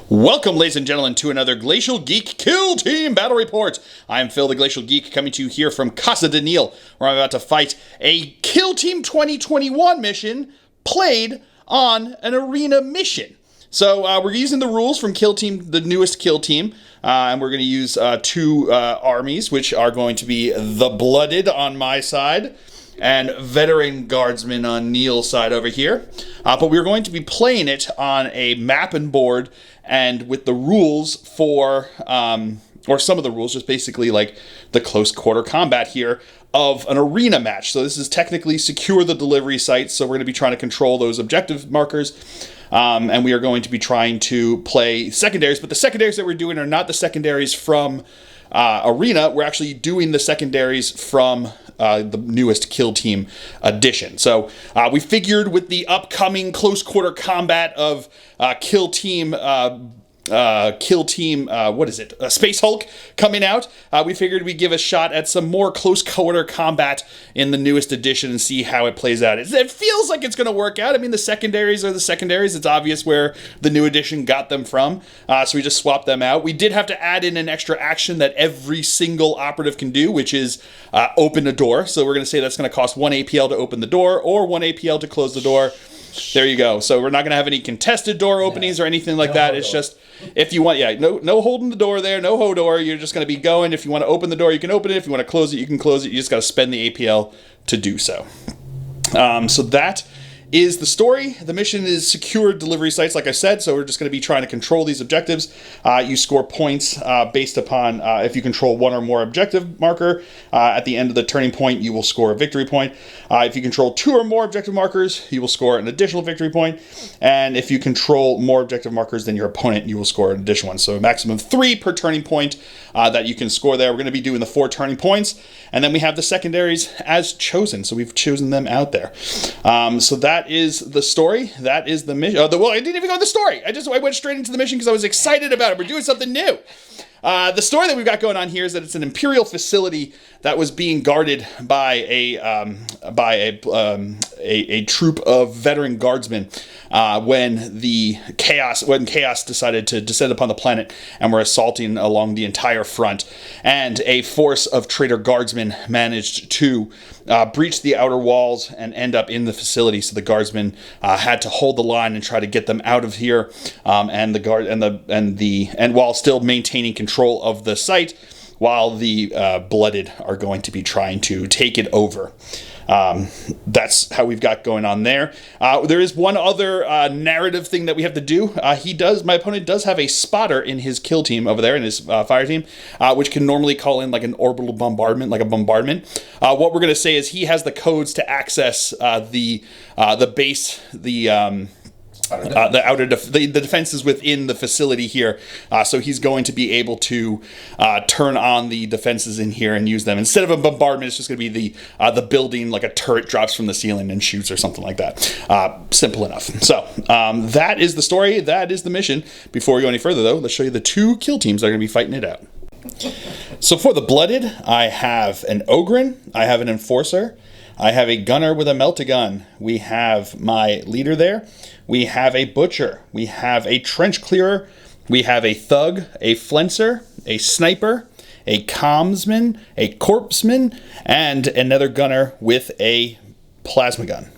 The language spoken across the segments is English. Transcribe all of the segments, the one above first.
Welcome, ladies and gentlemen, to another Glacial Geek Kill Team Battle Report. I am Phil, the Glacial Geek, coming to you here from Casa de Neil, where I'm about to fight a Kill Team 2021 mission played on an arena mission. So we're using the rules from Kill Team, the newest Kill Team, and we're going to use two armies, which are going to be the Blooded on my side and Veteran Guardsmen on Neil's side over here. But we're going to be playing it on a map and board, and with the rules for, or some of the rules, just basically like the close quarter combat here of an arena match. So this is technically secure the delivery sites, so we're going to be trying to control those objective markers. And we are going to be trying to play secondaries, but the secondaries that we're doing are not the secondaries from Arena. We're actually doing the secondaries from the newest Kill Team edition. So we figured with the upcoming close quarter combat of Kill Team, what is it? Space Hulk coming out. We figured we'd give a shot at some more close quarter combat in the newest edition and see how it plays out. It feels like it's going to work out. I mean, the secondaries are the secondaries. It's obvious where the new edition got them from. So we just swapped them out. We did have to add in an extra action that every single operative can do, which is open a door. So we're going to say that's going to cost 1 APL to open the door or 1 APL to close the door. There you go. So we're not going to have any contested door openings or anything like that. It's just, if you want, no holding the door there, no hodor. You're just going to be going. If you want to open the door, you can open it. If you want to close it, you can close it. You just got to spend the APL to do so. So that is the story. The mission is secure delivery sites, like I said, so we're just going to be trying to control these objectives. You score points based upon if you control one or more objective marker. At the end of the turning point, you will score a victory point. If you control 2 or more objective markers, you will score an additional victory point. And if you control more objective markers than your opponent, you will score an additional one. So a maximum of 3 per turning point that you can score there. We're going to be doing the 4 turning points. And then we have the secondaries as chosen. So we've chosen them out there. So that is the story. That is the mission. Well, I didn't even go to the story. I went straight into the mission because I was excited about it. We're doing something new. The story that we've got going on here is that it's an Imperial facility that was being guarded by a troop of Veteran Guardsmen when Chaos decided to descend upon the planet and were assaulting along the entire front, and a force of Traitor Guardsmen managed to breach the outer walls and end up in the facility. So the Guardsmen had to hold the line and try to get them out of here, and while still maintaining control of the site, while the Blooded are going to be trying to take it over. That's how we've got going on there. There is one other narrative thing that we have to do. My opponent does have a spotter in his kill team over there, in his fire team, which can normally call in like an orbital bombardment, like a bombardment. What we're going to say is he has the codes to access the base, the defenses within the facility here, so he's going to be able to turn on the defenses in here and use them. Instead of a bombardment, it's just going to be the building, like a turret drops from the ceiling and shoots or something like that. Simple enough. So that is the story. That is the mission. Before we go any further, though, let's show you the 2 kill teams that are going to be fighting it out. So for the Blooded, I have an Ogren, I have an Enforcer, I have a Gunner with a Melt-A-Gun. We have my leader there. We have a Butcher. We have a Trench Clearer. We have a Thug, a Flencer, a Sniper, a Commsman, a Corpseman, and another Gunner with a Plasma Gun.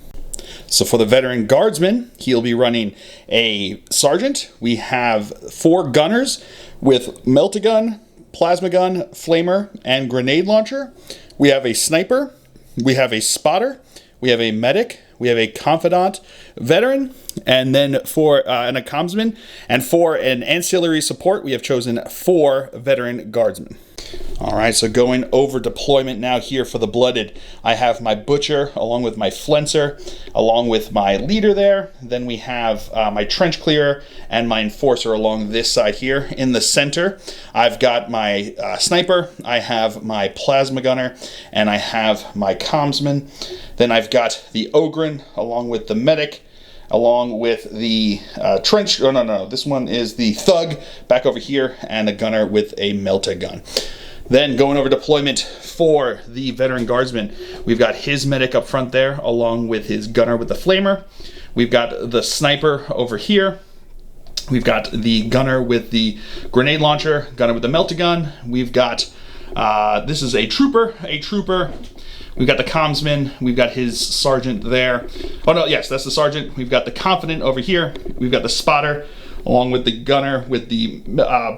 So for the Veteran Guardsman, he'll be running a Sergeant. We have 4 Gunners with Melt-A-Gun, Plasma Gun, Flamer, and Grenade Launcher. We have a Sniper. We have a Spotter, we have a Medic, we have a Confidant Veteran, and then for a Commsman, and for an ancillary support, we have chosen 4 Veteran Guardsmen. All right, so going over deployment now here for the Blooded, I have my Butcher along with my Flencer, along with my leader there. Then we have my Trench Clearer and my Enforcer along this side here. In the center, I've got my Sniper, I have my Plasma Gunner, and I have my Commsman. Then I've got the Ogren along with the Medic, along with the this one is the Thug back over here, and a Gunner with a Melt-A-Gun. Then going over deployment for the Veteran Guardsman, we've got his Medic up front there, along with his Gunner with the Flamer. We've got the Sniper over here, We've got the gunner with the grenade launcher, gunner with the melta-gun. We've got, this is a trooper. We've got the commsman. We've got his sergeant there. Oh no, yes, that's the sergeant. We've got the confidant over here. We've got the spotter, along with the gunner with the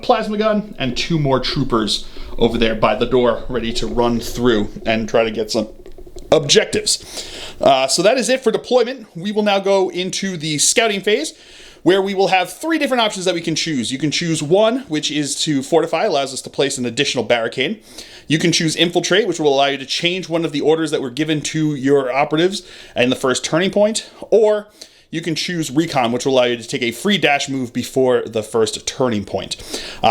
plasma gun, and 2 more troopers over there by the door, ready to run through and try to get some objectives. So that is it for deployment. We will now go into the scouting phase, where we will have 3 different options that we can choose. You can choose 1, which is to fortify, allows us to place an additional barricade. You can choose infiltrate, which will allow you to change one of the orders that were given to your operatives in the first turning point, or you can choose recon, which will allow you to take a free dash move before the first turning point.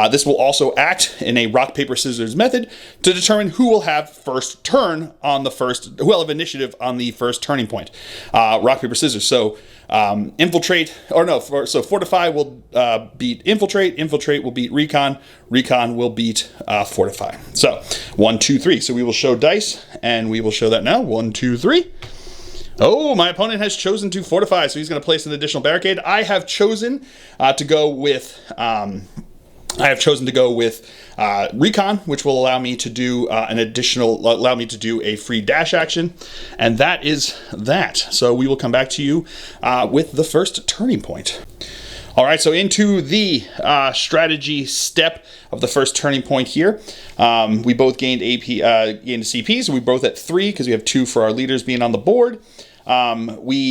This will also act in a rock, paper, scissors method to determine who will have first turn on the first, who will have initiative on the first turning point. Rock, paper, scissors. So infiltrate, or no, so fortify will beat infiltrate, infiltrate will beat recon, recon will beat fortify. So 1, 2, 3. So we will show dice, and we will show that now. 1, 2, 3. Oh, my opponent has chosen to fortify, so he's going to place an additional barricade. I have chosen to go with recon, which will allow me to do allow me to do a free dash action, and that is that. So we will come back to you with the first turning point. All right, so into the strategy step of the first turning point here. We both gained gained a CP, so we both at 3 because we have 2 for our leaders being on the board. My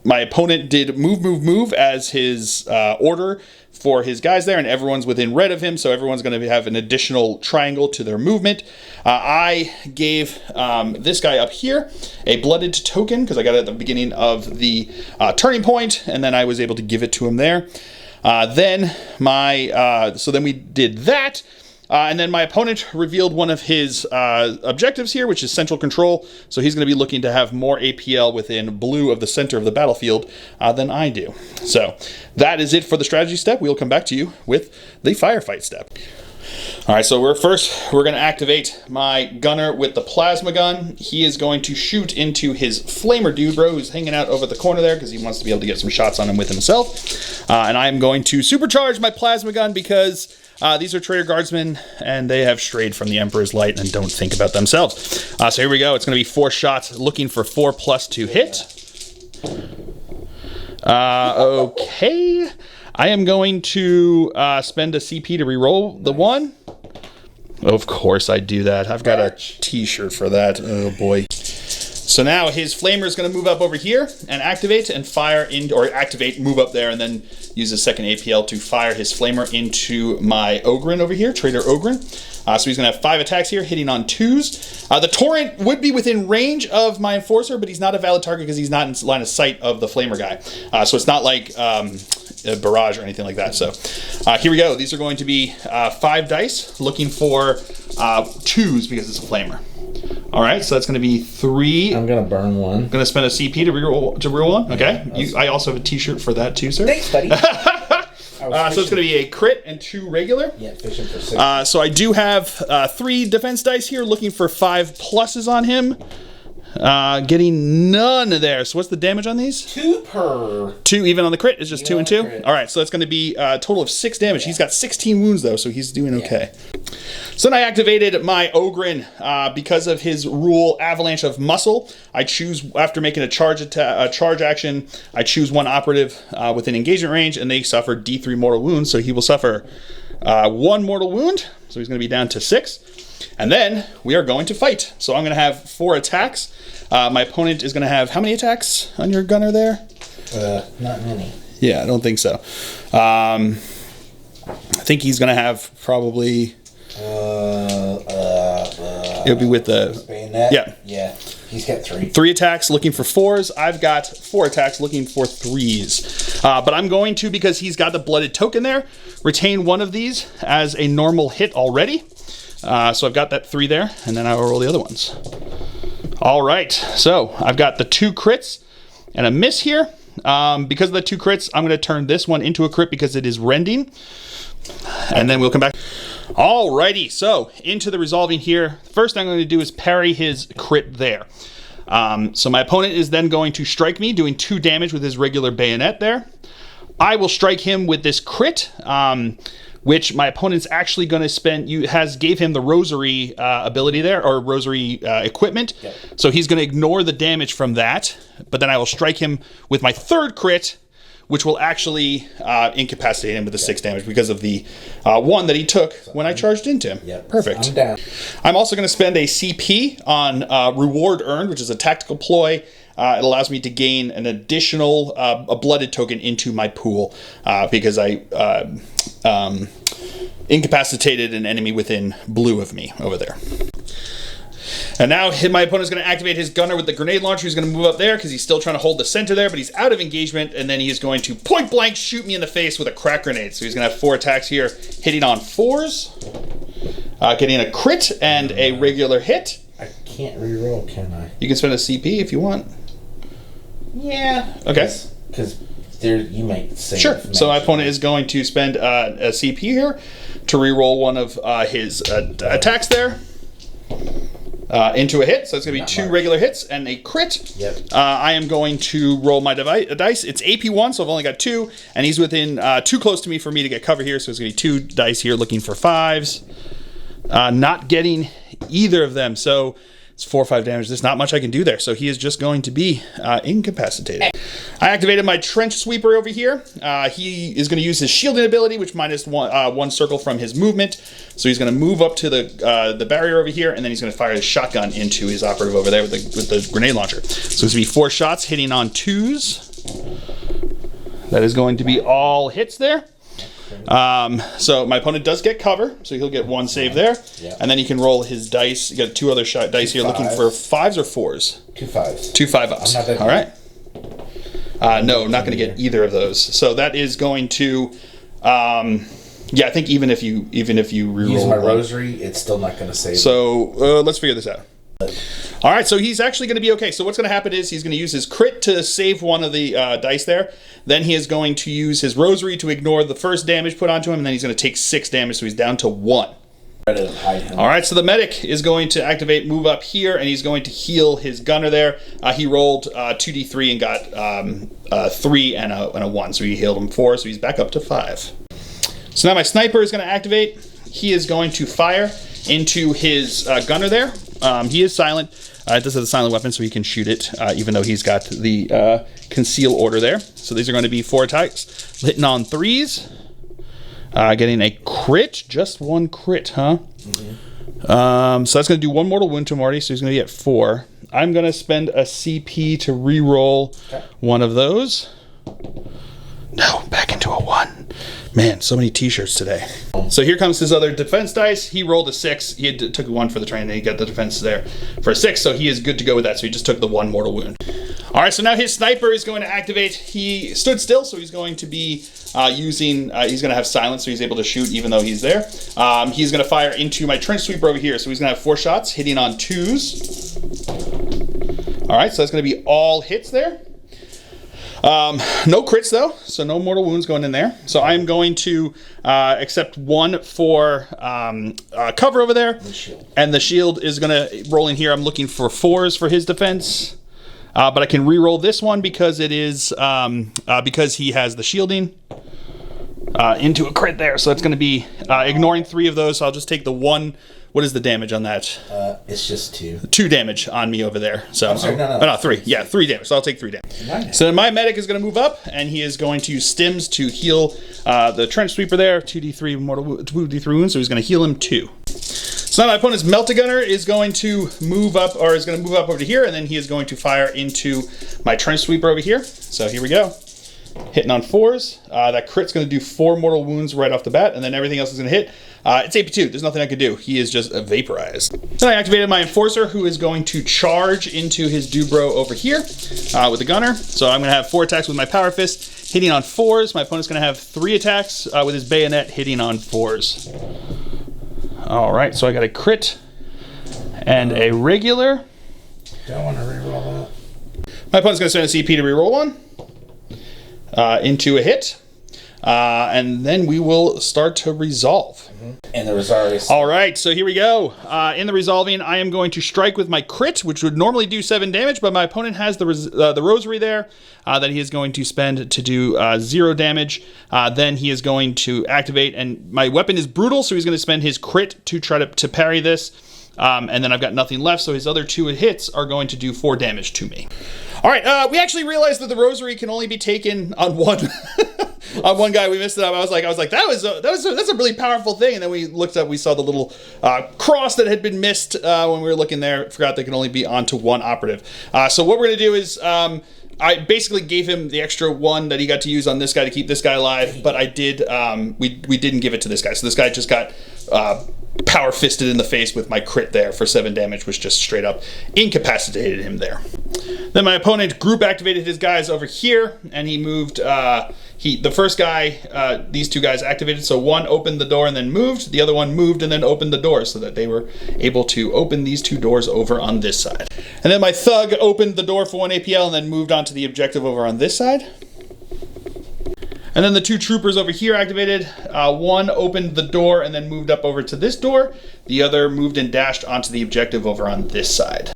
opponent did move as his order for his guys there, and everyone's within red of him, so everyone's going to have an additional triangle to their movement. I gave this guy up here a blooded token because I got it at the beginning of the turning point, and then I was able to give it to him there. So then we did that. And then my opponent revealed one of his objectives here, which is central control. So he's going to be looking to have more APL within blue of the center of the battlefield than I do. So that is it for the strategy step. We'll come back to you with the firefight step. All right, so we're going to activate my gunner with the plasma gun. He is going to shoot into his flamer dude, bro, who's hanging out over the corner there because he wants to be able to get some shots on him with himself. And I'm going to supercharge my plasma gun because these are Traitor Guardsmen, and they have strayed from the Emperor's Light and don't think about themselves. So here we go. It's going to be 4 shots, looking for 4+ to hit. Okay. I am going to spend a CP to reroll the 1. Of course I do that. I've got a t-shirt for that. Oh boy. So now his flamer is going to move up over here and activate and fire in, or activate, move up there, and then use a second APL to fire his flamer into my Ogren over here, Traitor Ogren. So he's going to have 5 attacks here, hitting on 2s. The Torrent would be within range of my Enforcer, but he's not a valid target because he's not in line of sight of the flamer guy. So it's not like a barrage or anything like that. So here we go. These are going to be 5 dice, looking for 2s because it's a flamer. All right, so that's going to be 3. I'm going to burn 1. I'm going to spend a CP to reroll 1. Okay. Yeah, I also have a t-shirt for that too, sir. Thanks, buddy. So it's going to be a crit and 2 regular. Yeah, fishing for 6. So I do have 3 defense dice here, looking for 5 pluses on him. Getting none there. So what's the damage on these? 2 per. 2 even on the crit? It's just 2 and 2? Crit. All right, so that's going to be a total of 6 damage. Yeah. He's got 16 wounds though, so he's doing okay. So then I activated my Ogren because of his rule Avalanche of Muscle. I choose, after making a charge action, I choose 1 operative within engagement range, and they suffer D3 mortal wounds, so he will suffer 1 mortal wound, so he's going to be down to 6. And then we are going to fight. So I'm going to have 4 attacks. My opponent is going to have how many attacks on your gunner there? Not many. Yeah, I don't think so. I think he's going to have probably... it'll be with the... Bayonet? Yeah. Yeah, he's got 3. 3 attacks looking for 4s. I've got 4 attacks looking for 3s. But I'm going to, because he's got the blooded token there, retain 1 of these as a normal hit already. So I've got that 3 there, and then I will roll the other ones. All right, so I've got the 2 crits and a miss here. Because of the 2 crits, I'm going to turn this one into a crit because it is rending. And then we'll come back. Alrighty, so into the resolving here. First thing I'm going to do is parry his crit there. So my opponent is then going to strike me, doing 2 damage with his regular bayonet there. I will strike him with this crit, which my opponent's actually going to spend. Gave him the Rosary ability there, or Rosary equipment. Yep. So he's going to ignore the damage from that. But then I will strike him with my third crit, which will actually incapacitate him with the 6 damage because of the 1 that he took when I charged into him. Yep. Perfect. So I'm down. I'm also going to spend a CP on Reward Earned, which is a tactical ploy. It allows me to gain an additional a blooded token into my pool because I incapacitated an enemy within blue of me over there. And now my opponent's going to activate his gunner with the grenade launcher. He's going to move up there because he's still trying to hold the center there, but he's out of engagement, and then he is going to point blank shoot me in the face with a crack grenade. So he's going to have 4 attacks here, hitting on 4s, getting a crit and a regular hit. I can't reroll, can I? You can spend a CP if you want. Yeah. Okay. Because you make the same. Sure. So my opponent is going to spend a CP here to reroll one of his attacks there. Into a hit, so it's going to be 2 regular hits and a crit. Yep. I am going to roll my dice. It's AP1, so I've only got 2, and he's within too close to me for me to get cover here, so it's going to be 2 dice here looking for 5s. Not getting either of them, so it's 4 or 5 damage. There's not much I can do there, so he is just going to be incapacitated. I activated my Trench Sweeper over here. He is going to use his shielding ability, which minus 1 circle from his movement. So he's going to move up to the barrier over here, and then he's going to fire his shotgun into his operative over there with the grenade launcher. So it's going to be 4 shots hitting on 2s. That is going to be all hits there. So my opponent does get cover, so he'll get 1 save there, and then he can roll his dice. You got 2 other dice here, looking for 5s or 4s. 2 5s. 2 5-ups. All right. No, I'm not going to get either of those. So that is going to, I think even if you reroll use my Rosary, it's still not going to save. So let's figure this out. All right, so he's actually going to be okay. So what's going to happen is he's going to use his crit to save one of the dice there. Then he is going to use his Rosary to ignore the first damage put onto him, and then he's going to take 6 damage, so he's down to 1. All right, so the medic is going to activate, move up here, and he's going to heal his gunner there. He rolled 2d3 and got 3 and a 1, so he healed him 4, so he's back up to 5. So now my sniper is going to activate. He is going to fire into his gunner there. He is silent. It does have a silent weapon, so he can shoot it, even though he's got the conceal order there. So these are going to be 4 attacks, hitting on 3s. Getting a crit, just 1 crit, huh? Mm-hmm. So that's going to do 1 mortal wound to Marty, so he's going to get 4. I'm going to spend a CP to re-roll one of those. No, back into a 1. Man, so many t-shirts today. So here comes his other defense dice. He rolled a 6. He took 1 for the train, and he got the defense there for a 6, so he is good to go with that. So he just took the 1 mortal wound. All right, so now his sniper is going to activate. He stood still, so he's going to be he's going to have silence, so he's able to shoot even though he's there. He's going to fire into my Trench Sweeper over here, so he's going to have 4 shots, hitting on 2s. All right, so that's going to be all hits there. No crits though, so no mortal wounds going in there. So I'm going to accept 1 for cover over there, and the shield is going to roll in here. I'm looking for 4s for his defense, but I can re-roll this one because it is because he has the shielding into a crit there. So it's going to be ignoring 3 of those. So I'll just take the 1. What is the damage on that? It's just 2. 2 damage on me over there. So I'm sorry, no, 3. Yeah, 3 damage. So I'll take 3 damage. Nice. So then my medic is going to move up, and he is going to use stims to heal the Trench Sweeper there. 2d3 mortal 2d3 wounds. So he's going to heal him 2. So now my opponent's Melt-A-Gunner is going to move up, or is going to move up over to here, and then he is going to fire into my Trench Sweeper over here. So here we go. Hitting on 4s. That crit's going to do 4 mortal wounds right off the bat, and then everything else is going to hit. It's AP2. There's nothing I could do. He is just vaporized. Then I activated my Enforcer, who is going to charge into his Dubro over here with the gunner. So I'm going to have 4 attacks with my Power Fist, hitting on 4s. My opponent's going to have 3 attacks with his Bayonet, hitting on 4s. All right, so I got a crit and a regular. Don't want to reroll that. My opponent's going to spend a CP to reroll 1 into a hit. And then we will start to resolve. Mm-hmm. And the Rosaris. All right, so here we go. In the resolving, I am going to strike with my crit, which would normally do 7 damage, but my opponent has the rosary there that he is going to spend to do 0 damage. Then he is going to activate, and my weapon is brutal, so he's going to spend his crit to try to parry this. And then I've got nothing left, so his other 2 hits are going to do 4 damage to me. All right, we actually realized that the rosary can only be taken on one on one guy. We missed it up. I was like, that's a really powerful thing. And then we looked up, we saw the little cross that had been missed when we were looking there. Forgot they can only be onto one operative. So what we're gonna do is I basically gave him the extra 1 that he got to use on this guy to keep this guy alive, but I did we didn't give it to this guy. So this guy just got power fisted in the face with my crit there for 7 damage, which just straight up incapacitated him there. Then my opponent group activated his guys over here, and he moved. The first guy, these 2 guys activated. So one opened the door and then moved. The other one moved and then opened the door, so that they were able to open these 2 doors over on this side. And then my thug opened the door for 1 APL and then moved on to the objective over on this side. And then the 2 troopers over here activated. One opened the door and then moved up over to this door. The other moved and dashed onto the objective over on this side.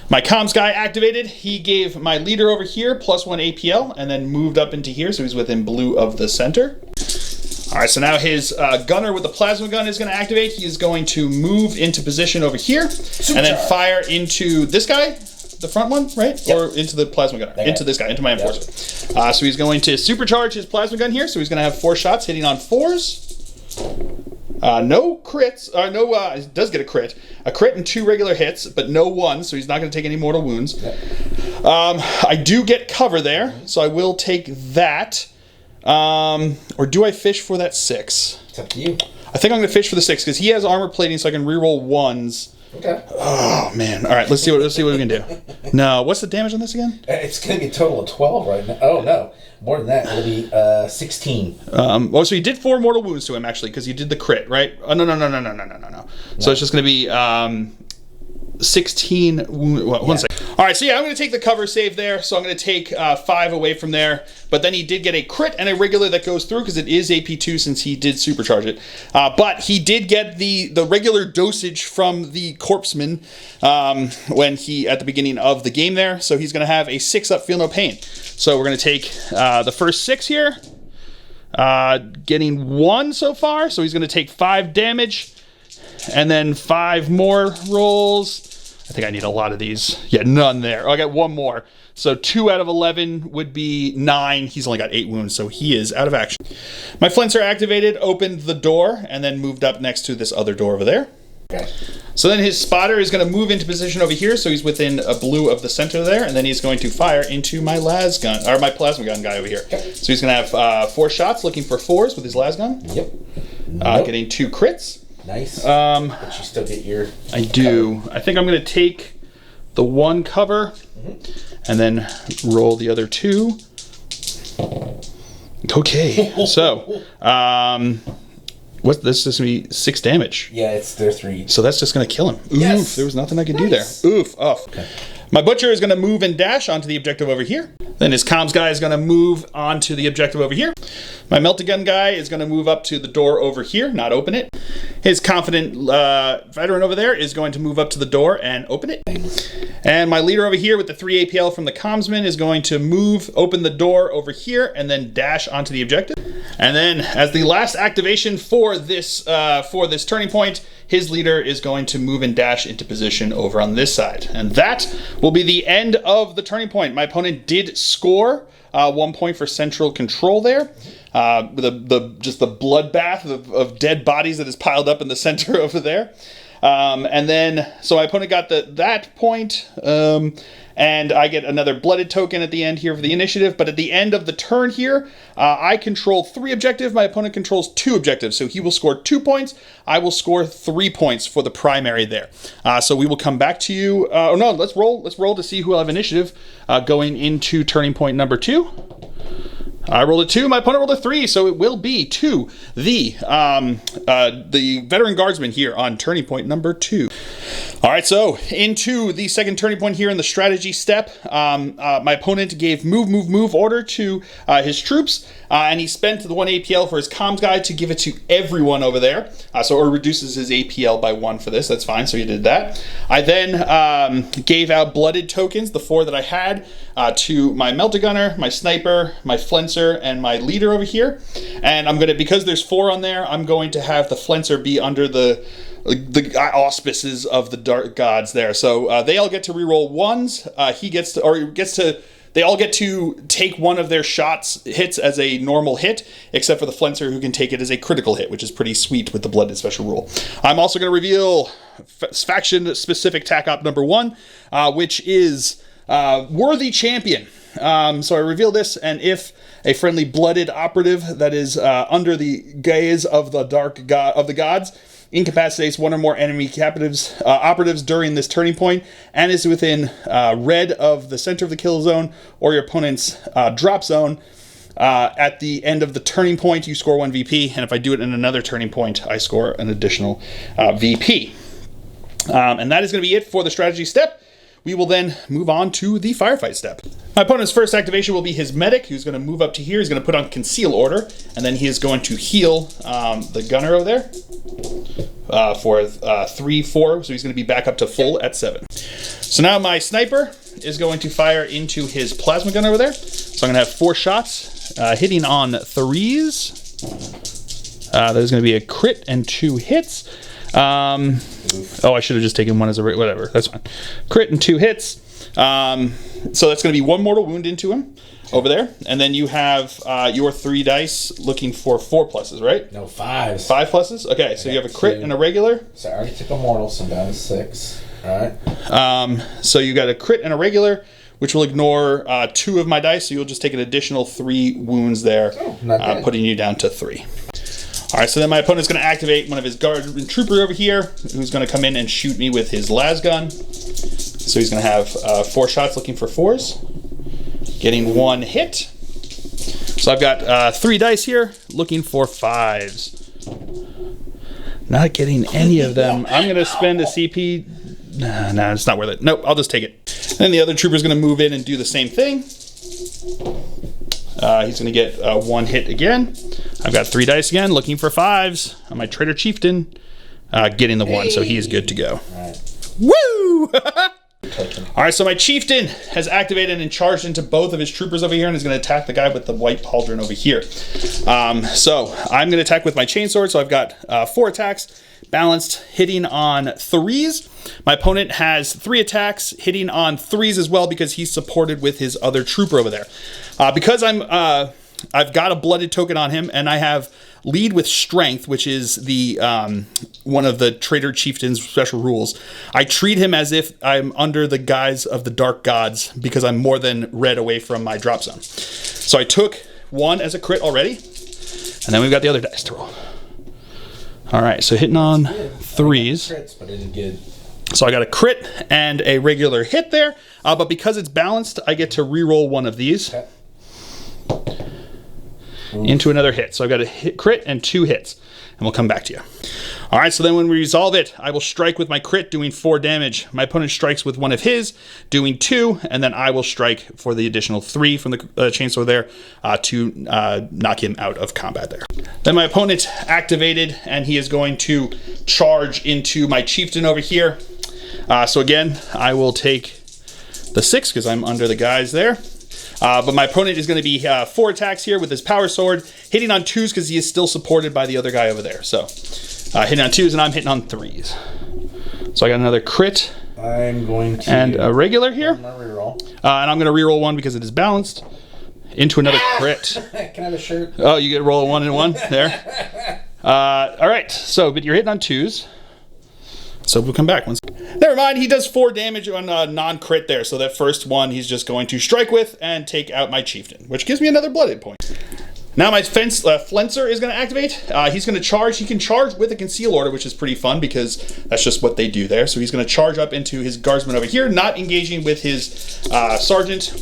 My comms guy activated. He gave my leader over here +1 APL and then moved up into here, so he's within blue of the center. All right, so now his gunner with the plasma gun is going to activate. He is going to move into position over here and then fire into this guy. The front one, right? Yep. Or into the plasma gunner? Into this guy, into my enforcer. Yep. So he's going to supercharge his plasma gun here. So he's going to have 4 shots hitting on 4s. No crits. He does get a crit. A crit and 2 regular hits, but no 1s, so he's not going to take any mortal wounds. Yep. I do get cover there, so I will take that. Or do I fish for that 6? It's up to you. I think I'm going to fish for the 6 because he has armor plating, so I can reroll 1s. Okay. Oh man! All right, let's see what we can do. No, what's the damage on this again? It's going to be a total of 12 right now. Oh no, more than that. It'll be 16. So he did 4 mortal wounds to him actually because he did the crit, right? Oh no. So it's just going to be 16 wounds. Well, 1 second. All right, so yeah, I'm going to take the cover save there. So I'm going to take 5 away from there. But then he did get a crit and a regular that goes through because it is AP2 since he did supercharge it. But he did get the regular dosage from the corpseman when he, at the beginning of the game there. So he's going to have a 6 up, feel no pain. So we're going to take the first 6 here. Getting 1 so far. So he's going to take 5 damage. And then 5 more rolls. I think I need a lot of these. Yeah, none there. Oh, I got 1 more. So 2 out of 11 would be 9. He's only got 8 wounds, so he is out of action. My flincer activated, opened the door, and then moved up next to this other door over there. Okay. So then his spotter is going to move into position over here, so he's within a blue of the center there, and then he's going to fire into my las gun, or my plasma gun guy over here. Okay. So he's going to have 4 shots, looking for 4s with his las gun. Yep. Getting 2 crits. Nice. But you still get your I do. Cover. I think I'm going to take the 1 cover and then roll the other 2. Okay. So, what's this? This is going to be 6 damage. Yeah, they're 3. So that's just going to kill him. Yes. Oof, there was nothing I could do there. Oof, off. Okay. My butcher is going to move and dash onto the objective over here. Then his comms guy is going to move onto the objective over here. My melted gun guy is going to move up to the door over here, not open it. His confident veteran over there is going to move up to the door and open it. And my leader over here with the 3 APL from the commsman is going to move, open the door over here, and then dash onto the objective. And then as the last activation for this turning point, his leader is going to move and dash into position over on this side. And that will be the end of the turning point. My opponent did score 1 point for central control there. Just the bloodbath of dead bodies that is piled up in the center over there. And then, so my opponent got that point, and I get another blooded token at the end here for the initiative. But at the end of the turn here, I control 3 objectives. My opponent controls 2 objectives. So he will score 2 points. I will score 3 points for the primary there. So we will come back to you. Oh no, let's roll to see who will have initiative going into turning point number 2. I rolled a 2, my opponent rolled a 3, so it will be to the Veteran Guardsmen here on turning point number 2. All right, so into the second turning point here in the strategy step. My opponent gave move order to his troops, and he spent the 1 APL for his comms guy to give it to everyone over there. So it reduces his APL by 1 for this. That's fine, so he did that. I then gave out blooded tokens, the 4 that I had, to my melter gunner, my sniper, my flencer, and my leader over here. And I'm gonna, because there's 4 on there, I'm going to have the flencer be under the auspices of the dark gods there. So they all get to reroll 1s. They all get to take one of their hits as a normal hit, except for the flencer, who can take it as a critical hit, which is pretty sweet with the blooded special rule. I'm also going to reveal faction specific tac op number 1, which is Worthy Champion. So I reveal this, and if a friendly blooded operative that is under the gaze of the dark god of the gods incapacitates 1 or more enemy operatives during this turning point, and is within red of the center of the kill zone or your opponent's drop zone, at the end of the turning point, you score 1 VP, and if I do it in another turning point, I score an additional VP. And that is going to be it for the strategy step. We will then move on to the firefight step. My opponent's first activation will be his medic, who's going to move up to here. He's going to put on Conceal Order, and then he is going to heal the gunner over there for 3, 4, so he's going to be back up to full at 7. So now my sniper is going to fire into his plasma gun over there. So I'm going to have 4 shots, hitting on 3s. There's going to be a crit and 2 hits. Oh, I should have just taken 1 as a whatever. That's fine. Crit and 2 hits. So that's going to be 1 mortal wound into him over there, and then you have your 3 dice looking for 4 pluses, right? No, 5s. 5 pluses. Okay, so you have a crit 2. and a regular. So I already took a mortal, so I'm down to 6. All right. So you got a crit and a regular, which will ignore 2 of my dice. So you'll just take an additional 3 wounds there, putting you down to 3. All right, so then my opponent's going to activate one of his guardsman trooper over here, who's going to come in and shoot me with his las gun. So he's going to have 4 shots looking for 4s, getting 1 hit. So I've got 3 dice here looking for 5s. Not getting any of them. I'm going to spend a CP. Nah, it's not worth it. Nope, I'll just take it. Then the other trooper's going to move in and do the same thing. He's going to get 1 hit again. I've got 3 dice again, looking for 5s. On my Traitor Chieftain, getting the 1, so he is good to go. All right. Woo! All right, so my Chieftain has activated and charged into both of his troopers over here, and is going to attack the guy with the white pauldron over here. So I'm going to attack with my chainsword. So I've got 4 attacks, balanced, hitting on 3s. My opponent has 3 attacks, hitting on 3s as well, because he's supported with his other trooper over there. Because I've got a blooded token on him, and I have lead with strength, which is the one of the Traitor Chieftain's special rules. I treat him as if I'm under the guise of the dark gods, because I'm more than red away from my drop zone. So I took 1 as a crit already, and then we've got the other dice to roll. All right, so hitting on 3s. Crits, but I didn't get... So I got a crit and a regular hit there, but because it's balanced, I get to re-roll 1 of these. Okay. Into another hit. So I've got a hit, crit and 2 hits, and we'll come back to you. All right, so then when we resolve it, I will strike with my crit, doing 4 damage. My opponent strikes with 1 of his, doing 2, and then I will strike for the additional 3 from the chainsaw there to knock him out of combat there. Then my opponent activated, and he is going to charge into my chieftain over here. So again, I will take the 6 because I'm under the guys there. But my opponent is going to be 4 attacks here with his power sword, hitting on 2s because he is still supported by the other guy over there. So hitting on 2s, and I'm hitting on 3s. So I got another crit. I'm going to... And a regular here. I'm gonna reroll. And I'm going to reroll 1 because it is balanced. Into another crit. Can I have a shirt? Oh, you get to roll a 1 and 1 there. All right, so but you're hitting on 2s. So we'll come back once. Never mind, he does 4 damage on a non-crit there. So that first one he's just going to strike with and take out my chieftain, which gives me another blooded point. Now my flencer is going to activate. He's going to charge. He can charge with a conceal order, which is pretty fun because that's just what they do there. So he's going to charge up into his guardsman over here, not engaging with his sergeant.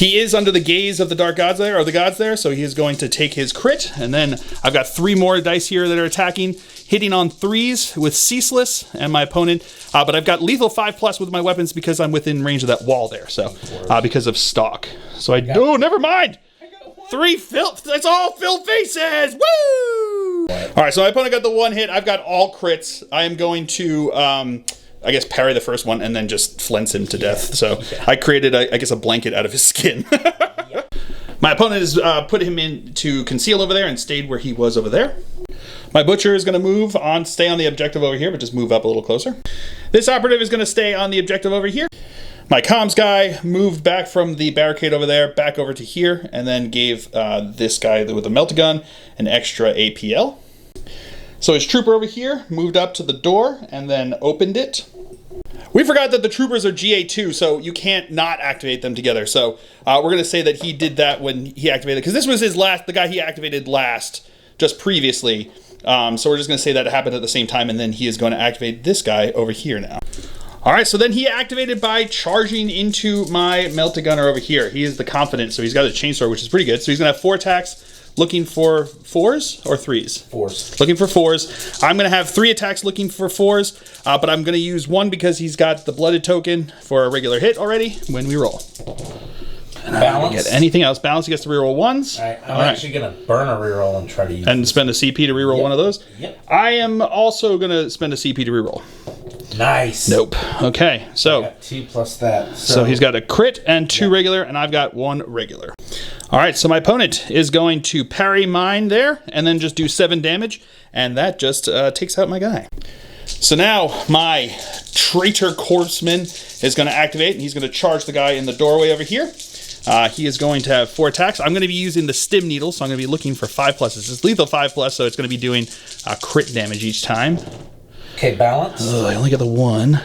He is under the gaze of the dark gods there, or the gods there, so he is going to take his crit, and then I've got 3 more dice here that are attacking, hitting on 3s with Ceaseless, and my opponent, but I've got lethal 5+ with my weapons because I'm within range of that wall there, so, because of stock. So oh, never mind! 3 filth, that's all filled faces! Woo! Alright, so my opponent got the 1 hit, I've got all crits. I am going to, I guess, parry the first one and then just flinch him to death. So I created, I guess, a blanket out of his skin. My opponent has put him in to conceal over there and stayed where he was over there. My butcher is going to move on, stay on the objective over here, but just move up a little closer. This operative is going to stay on the objective over here. My comms guy moved back from the barricade over there, back over to here, and then gave this guy with the melt-gun an extra APL. So his trooper over here moved up to the door and then opened it. We forgot that the troopers are GA2, so you can't not activate them together. So we're going to say that he did that when he activated, because this was his last, the guy he activated last, just previously. So we're just going to say that it happened at the same time, and then he is going to activate this guy over here now. All right, so then he activated by charging into my melted gunner over here. He is the confident, so he's got a chainsaw, which is pretty good. So he's going to have 4 attacks, looking for 4s or 3s? 4s. Looking for 4s. I'm going to have 3 attacks looking for 4s, but I'm going to use 1 because he's got the blooded token for a regular hit already when we roll. And Balance. Get anything else? Balance, he gets to reroll 1s. All right, I'm actually going to burn a reroll and try to use and spend a CP to reroll one of those? Yep. I am also going to spend a CP to reroll. Nice. Nope. Okay, so... got 2 plus that. So he's got a crit and 2 regular, and I've got 1 regular. All right, so my opponent is going to parry mine there, and then just do 7 damage, and that just takes out my guy. So now my Traitor Guardsman is going to activate, and he's going to charge the guy in the doorway over here. He is going to have 4 attacks. I'm going to be using the stim needle, so I'm going to be looking for 5+. It's lethal 5+, so it's going to be doing crit damage each time. Okay, balance. I only got the 1.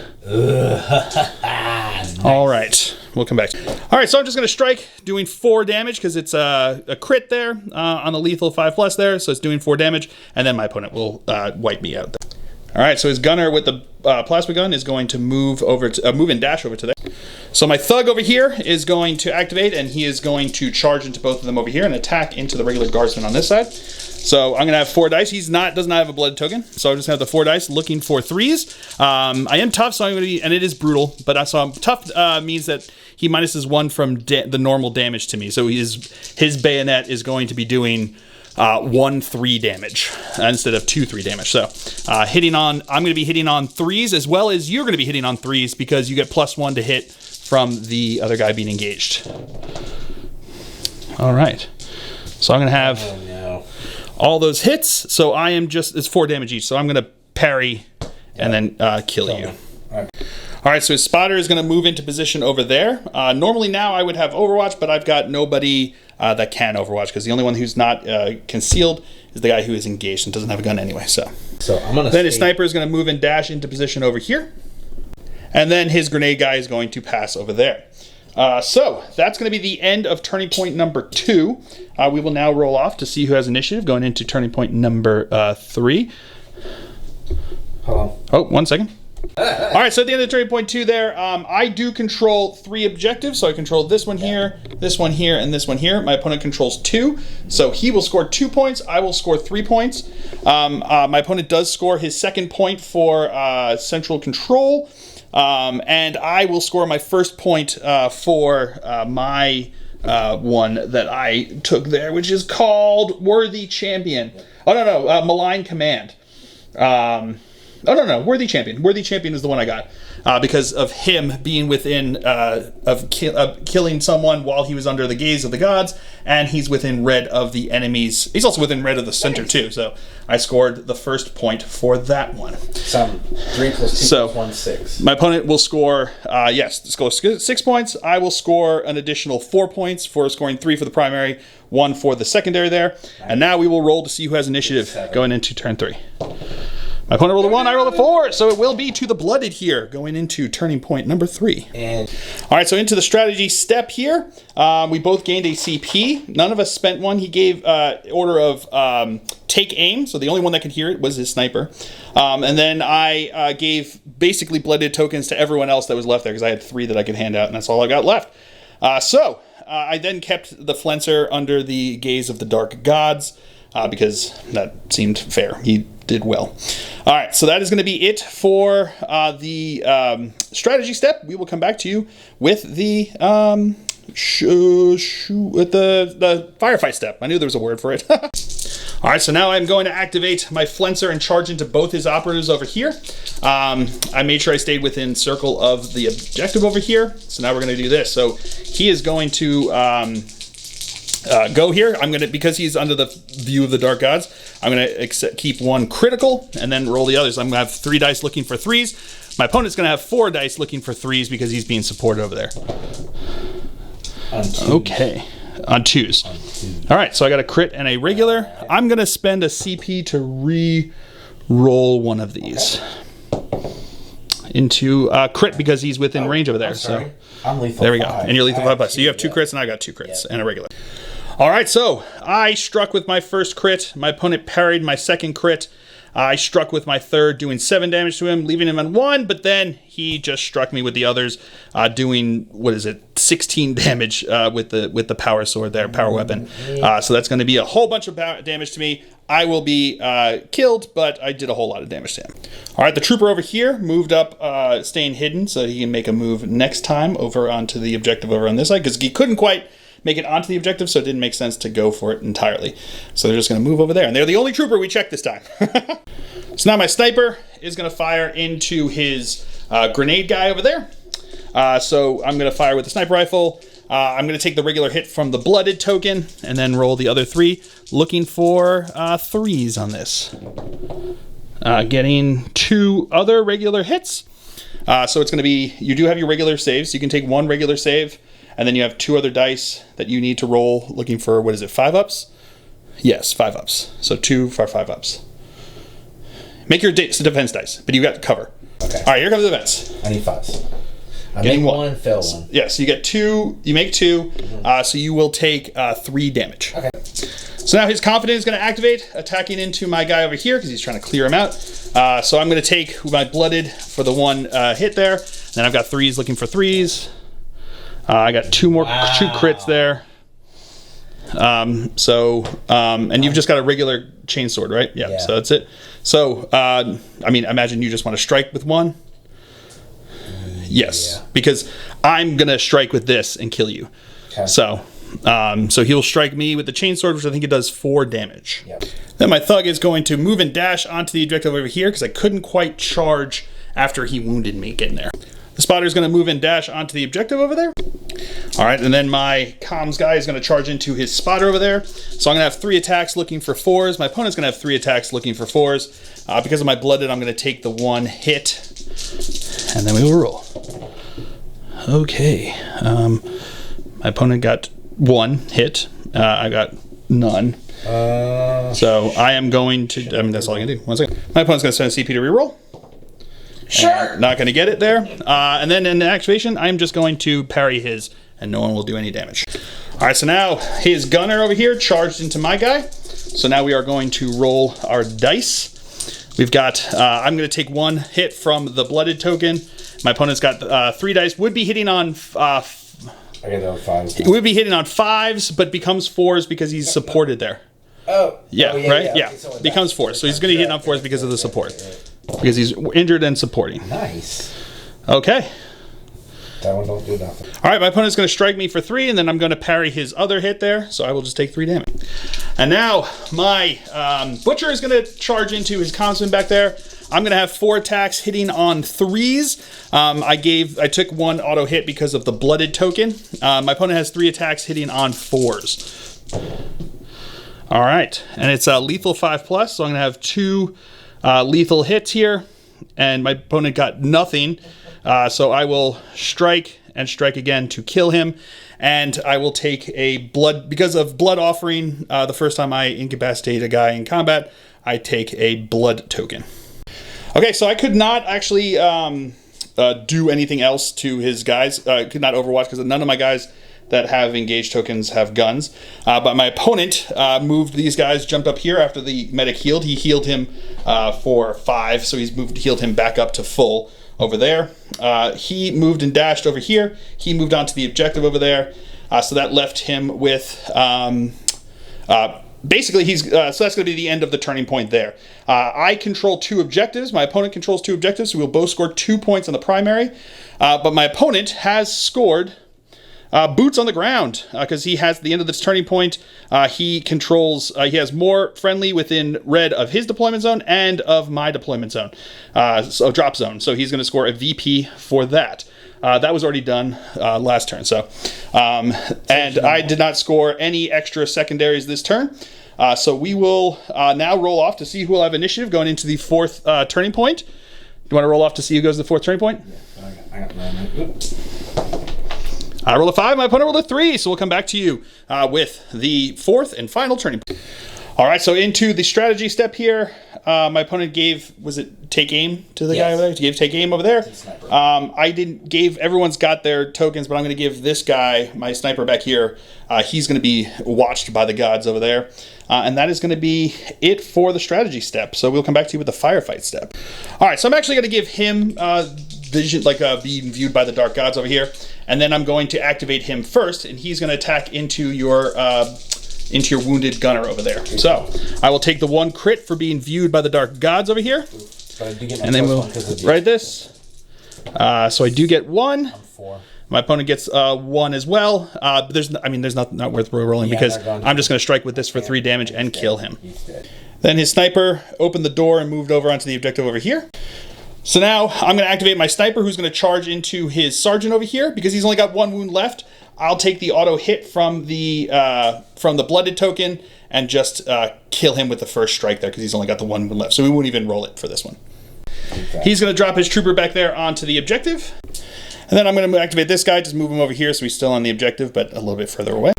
Nice. All right, we'll come back. All right, so I'm just going to strike, doing 4 damage because it's a crit there on the lethal 5+ there, so it's doing 4 damage, and then my opponent will wipe me out there. All right, so his gunner with the plasma gun is going to move over to move and dash over to there. So my thug over here is going to activate, and he is going to charge into both of them over here and attack into the regular guardsman on this side. So I'm gonna have 4 dice. Does not have a blood token, so I just have the 4 dice looking for 3s. I am tough, so I'm gonna be, and it is brutal, but tough means that he minuses 1 from the normal damage to me. So his bayonet is going to be doing 1-3 damage instead of 2-3 damage. So I'm going to be hitting on 3s, as well as you're going to be hitting on 3s because you get +1 to hit from the other guy being engaged. All right. So I'm going to have all those hits. So I am it's 4 damage each. So I'm going to parry and then kill you. All right, so his spotter is going to move into position over there. Normally now I would have Overwatch, but I've got nobody that can Overwatch because the only one who's not concealed is the guy who is engaged and doesn't have a gun anyway. So I'm gonna. Then his sniper is going to move and dash into position over here, and then his grenade guy is going to pass over there. So that's going to be the end of turning point number 2. We will now roll off to see who has initiative going into turning point number 3. Hold on. Oh, 1 second. All right, so at the end of turning point 2 there, I do control 3 objectives. So I control this one here, and this one here. My opponent controls 2. So he will score 2 points. I will score 3 points. My opponent does score his 2nd point for central control. And I will score my 1st point for my one that I took there, which is called Worthy Champion. Oh, no, Malign Command. No, Worthy Champion. Worthy Champion is the one I got because of him being within killing someone while he was under the gaze of the gods, and he's within red of the enemies. He's also within red of the center too. So I scored the 1st point for that one. Some 3 plus 2 plus 1, 6. My opponent will score 6 points. I will score an additional 4 points for scoring 3 for the primary, 1 for the secondary there. And now we will roll to see who has initiative going into turn 3. My opponent rolled a 1, I rolled a 4, so it will be to the blooded here, going into turning point number 3. All right, so into the strategy step here, we both gained a CP. None of us spent one. He gave order of take aim, so the only one that could hear it was his sniper. And then I gave basically blooded tokens to everyone else that was left there, because I had 3 that I could hand out, and that's all I got left. So I then kept the Flencer under the gaze of the Dark Gods because that seemed fair. He did well. All right, so that is going to be it for the strategy step. We will come back to you with the the firefight step. I knew there was a word for it. All right, so now I'm going to activate my Flencer and charge into both his operatives over here. I made sure I stayed within circle of the objective over here. So now we're going to do this. So he is going to go here. I'm going to, because he's under the view of the Dark Gods, I'm going to keep one critical and then roll the others. I'm going to have 3 dice looking for 3s. My opponent's going to have 4 dice looking for 3s because he's being supported over there. Okay. On 2s. All right, so I got a crit and a regular. I'm going to spend a CP to re-roll one of these into crit because he's within range over there. So I'm lethal. There we go. And you're lethal 5+. So you have 2 crits and I got 2 crits and a regular. All right, so I struck with my first crit. My opponent parried my second crit. I struck with my third, doing 7 damage to him, leaving him on 1, but then he just struck me with the others, doing, 16 damage with the power sword there, power weapon. So that's going to be a whole bunch of damage to me. I will be killed, but I did a whole lot of damage to him. All right, the trooper over here moved up, staying hidden, so he can make a move next time over onto the objective over on this side, because he couldn't quite make it onto the objective, so it didn't make sense to go for it entirely. So they're just going to move over there, and they're the only trooper we checked this time. So now my sniper is going to fire into his grenade guy over there. So I'm going to fire with the sniper rifle. I'm going to take the regular hit from the blooded token and then roll the other 3, looking for 3s on this. Getting 2 other regular hits. So it's going to be, you do have your regular saves. You can take 1 regular save, and then you have 2 other dice that you need to roll, looking for, 5-ups? Yes, 5-ups. So 2 for 5-ups. Make your defense dice, but you got cover. Okay. All right, here comes the defense. I need 5s. I Getting make 1, fail 1. Yeah, so you get 2, you make 2, so you will take 3 damage. Okay. So now his confidence is going to activate, attacking into my guy over here because he's trying to clear him out. So I'm going to take my blooded for the 1 hit there. Then I've got 3s looking for 3s. I got 2 crits there. And you've just got a regular chainsword, right? Yeah. So that's it. So, I mean, imagine you just want to strike with 1. Yes, because I'm going to strike with this and kill you. Okay. So he'll strike me with the chainsword, which I think it does 4 damage. Yep. Then my thug is going to move and dash onto the objective over here because I couldn't quite charge after he wounded me getting there. The spotter is going to move and dash onto the objective over there. All right, and then my comms guy is going to charge into his spotter over there. So I'm going to have 3 attacks looking for 4s. My opponent's going to have 3 attacks looking for 4s. Because of my blooded, I'm going to take the 1 hit, and then we will roll. Okay. My opponent got 1 hit. I got none. So I am going to, that's all I can do. 1 second. My opponent's going to send a CP to reroll. Sure. Not going to get it there. And then in the activation, I'm just going to parry his, and no one will do any damage. All right, so now his gunner over here charged into my guy. So now we are going to roll our dice. We've got, I'm going to take 1 hit from the blooded token. My opponent's got 3 dice. Would be hitting on, I got no 5s. it would be hitting on 5s, but becomes 4s because he's supported there. Yeah, right? Yeah, so becomes 4s. So he's going to hit on 4s because of the support. Because he's injured and supporting. Nice. Okay. That one don't do nothing. All right, my opponent's going to strike me for 3, and then I'm going to parry his other hit there, so I will just take 3 damage. And now my butcher is going to charge into his constant back there. I'm going to have 4 attacks hitting on 3s. I took 1 auto hit because of the blooded token. My opponent has 3 attacks hitting on 4s. All right, and it's a lethal 5+, so I'm going to have 2 lethal hits here, and my opponent got nothing. So I will strike and strike again to kill him, and I will take a blood, because of blood offering, the first time I incapacitate a guy in combat, I take a blood token. Okay, so I could not actually do anything else to his guys. Could not overwatch because none of my guys that have engaged tokens have guns. But my opponent moved these guys, jumped up here after the medic healed. He healed him for 5, so he's healed him back up to full over there. He moved and dashed over here. He moved on to the objective over there. So that left him with basically so that's going to be the end of the turning point there. I control 2 objectives. My opponent controls 2 objectives. So we'll both score 2 points on the primary. But my opponent has scored boots on the ground because he has, at the end of this turning point, he controls, he has more friendly within red of his deployment zone and of my deployment zone, so drop zone. So he's going to score a VP for that. That was already done last turn. So, and I did not score any extra secondaries this turn. So we will now roll off to see who will have initiative going into the 4th turning point. You want to roll off to see who goes to the 4th turning point? Yeah, I got mine. I rolled a 5, my opponent rolled a 3, so we'll come back to you with the 4th and final turning point. All right, so into the strategy step here, my opponent gave, was it take aim to the guy over there? He gave take aim over there. I everyone's got their tokens, but I'm going to give this guy, my sniper back here, he's going to be watched by the gods over there. And that is going to be it for the strategy step. So we'll come back to you with the firefight step. All right, so I'm actually going to give him vision, like being viewed by the dark gods over here. And then I'm going to activate him first, and he's going to attack into your wounded gunner over there. So I will take the 1 crit for being viewed by the dark gods over here. And then we'll write this. So I do get 1. I'm 4. My opponent gets 1 as well. There's not worth rolling because I'm just going to strike with this for 3 damage and kill him. Then his sniper opened the door and moved over onto the objective over here. So now I'm going to activate my sniper, who's going to charge into his sergeant over here because he's only got 1 wound left. I'll take the auto hit from the blooded token and just kill him with the first strike there because he's only got the 1 wound left. So we won't even roll it for this one. Okay. He's going to drop his trooper back there onto the objective. And then I'm going to activate this guy, just move him over here so he's still on the objective, but a little bit further away.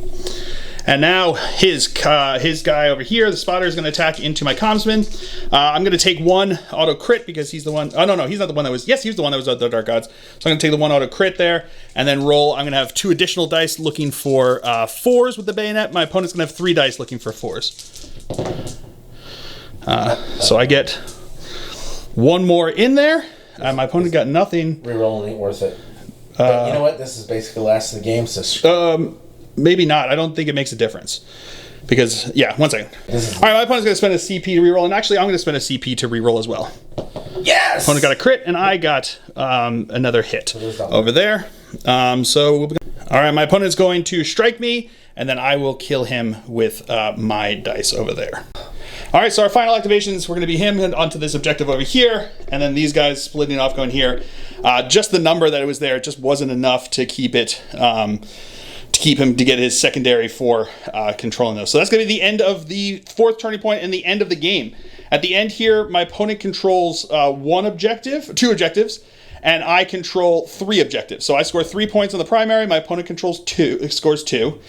And now his guy over here, the spotter, is going to attack into my commsman. I'm going to take 1 auto crit because he's the one. Oh, no, he's not the one that was. Yes, he was the one that was the dark gods. So I'm going to take the 1 auto crit there and then roll. I'm going to have 2 additional dice looking for 4s with the bayonet. My opponent's going to have 3 dice looking for 4s. So I get 1 more in there. My opponent got nothing. Rerolling ain't worth it. But you know what? This is basically the last of the game. So maybe not. I don't think it makes a difference. Because, yeah, 1 second. All right, my opponent's going to spend a CP to reroll, and actually I'm going to spend a CP to reroll as well. Yes! Opponent got a crit, and I got another hit over there. All right, my opponent's going to strike me, and then I will kill him with my dice over there. All right, so our final activations, we're going to be him onto this objective over here, and then these guys splitting off going here. Just the number that it was there, it just wasn't enough to keep it, to get his secondary for controlling those. So that's going to be the end of the 4th turning point and the end of the game. At the end here, my opponent controls 2 objectives, and I control 3 objectives. So I score 3 points on the primary. My opponent scores 2.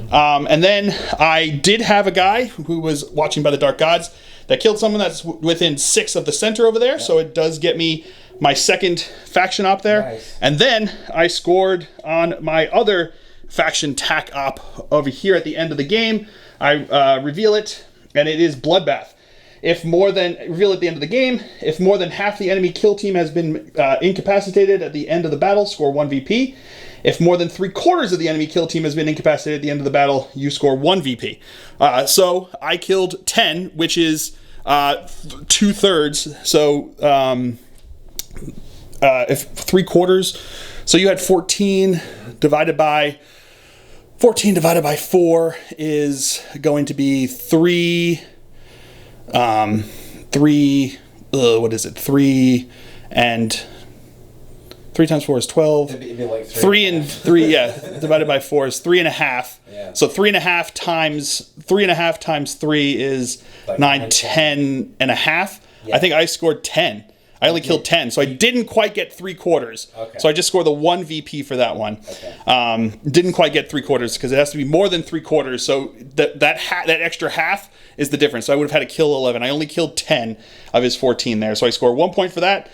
And then I did have a guy who was watching by the dark gods that killed someone that's within 6 of the center over there. Yeah. So it does get me my 2nd faction op there. Nice. And then I scored on my other faction tac op over here at the end of the game. I reveal it, and it is Bloodbath. Reveal at the end of the game, if more than half the enemy kill team has been incapacitated at the end of the battle, score 1 VP. If more than 3/4 of the enemy kill team has been incapacitated at the end of the battle, you score 1 VP. So I killed 10, which is 2/3. So if 3/4, so you had 14 divided by 4 is going to be 3. 3 and 3 times 4 is 12. It'd be like 3 and 3, yeah, divided by 4 is 3.5. Yeah. So 3.5 times 3 is like 9, 10 and a half. Yeah. I think I scored 10. I only killed 10, so I didn't quite get 3/4. Okay. So I just scored the 1 VP for that one. Okay. Didn't quite get 3/4 because it has to be more than 3/4. So that extra half is the difference. So I would have had to kill 11. I only killed 10 of his 14 there. So I score 1 point for that,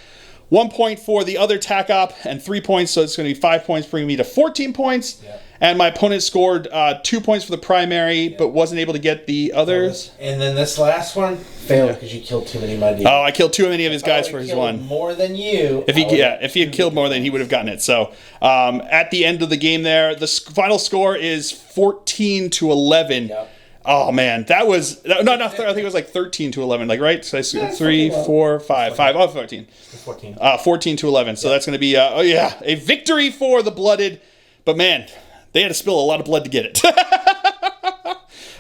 1 point for the other tac op, and 3 points, so it's going to be 5 points, bringing me to 14 points. Yep. And my opponent scored 2 points for the primary, but wasn't able to get the others. And then this last one failed because you killed too many of my dudes. Oh, I killed too many of his guys for his one. More than you. If he had killed more, then he would have gotten it. So at the end of the game there, the final score is 14-11. Yep. Oh man, that was I think it was like 13-11, like right? So 3, 4, 5, 14. 14. 14-11. So that's going to be a victory for the Blooded. But man, they had to spill a lot of blood to get it.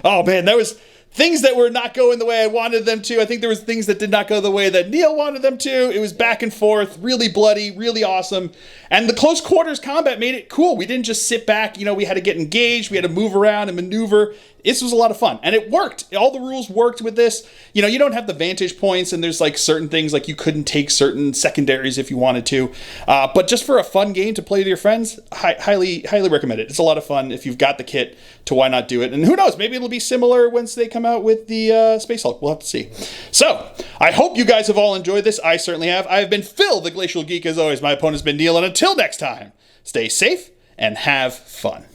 Oh man, that was things that were not going the way I wanted them to. I think there was things that did not go the way that Neil wanted them to. It was back and forth, really bloody, really awesome. And the close quarters combat made it cool. We didn't just sit back. We had to get engaged. We had to move around and maneuver. This was a lot of fun. And it worked. All the rules worked with this. You don't have the vantage points, and there's like certain things like you couldn't take certain secondaries if you wanted to. But just for a fun game to play with your friends, highly recommend it. It's a lot of fun. If you've got the kit, to why not do it? And who knows, maybe it'll be similar once they come out with the Space Hulk. We'll have to see. So, I hope you guys have all enjoyed this. I certainly have. I have been Phil, the Glacial Geek, as always. My opponent's been Neil, and until next time, stay safe and have fun.